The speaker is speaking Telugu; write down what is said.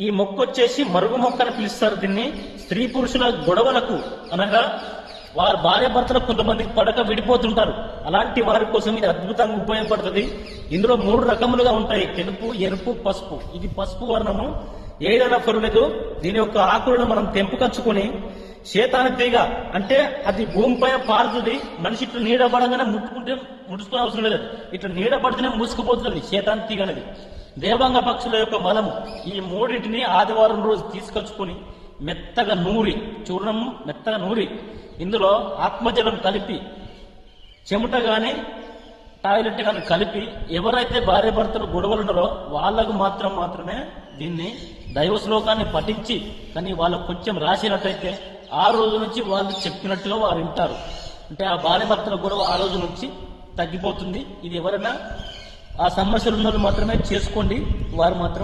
ఈ మొక్క వచ్చేసి మరుగు మొక్క అని పిలుస్తారు దీన్ని. స్త్రీ పురుషుల గొడవలకు అనగా వారి భార్య భర్తలకు కొంతమందికి పడక విడిపోతుంటారు, అలాంటి వారి కోసం ఇది అద్భుతంగా ఉపయోగపడుతుంది. ఇందులో 3 రకములుగా ఉంటాయి: తెలుపు, ఎరుపు, పసుపు. ఇది పసుపు వర్ణము, ఏదైనా పర్వాలేదు. దీని యొక్క ఆకులను మనం తెంపుకచ్చుకొని శేతాన తీగ అంటే అది భూమిపై పారుతుంది. మనిషి ఇట్లా నీడబడంగానే ముడుచుకునే అవసరం లేదు, ఇట్లా నీడబడితేనే మూసుకుపోతుంది శేతాన తీగ అనేది. దేవాంగ పక్షుల యొక్క మలము. ఈ 3టిని ఆదివారం రోజు తీసుకొచ్చుకొని మెత్తగా నూరి, చూర్ణం మెత్తగా నూరి ఇందులో ఆత్మజలం కలిపి, చెమట గాని టాయిలెట్ కానీ కలిపి, ఎవరైతే భార్య భర్తలు గొడవలు ఉన్నారో వాళ్ళకు మాత్రమే దీన్ని దైవ శ్లోకాన్ని పఠించి కానీ వాళ్ళకు కొంచెం రాసినట్టయితే ఆ రోజు నుంచి వాళ్ళు చెప్పినట్టుగా వారు వింటారు. అంటే ఆ భార్య భర్తల గొడవ ఆ రోజు నుంచి తగ్గిపోతుంది. ఇది ఎవరైనా ఆ సమస్యలు ఉన్నది మాత్రమే చేసుకోండి, వారు మాత్రం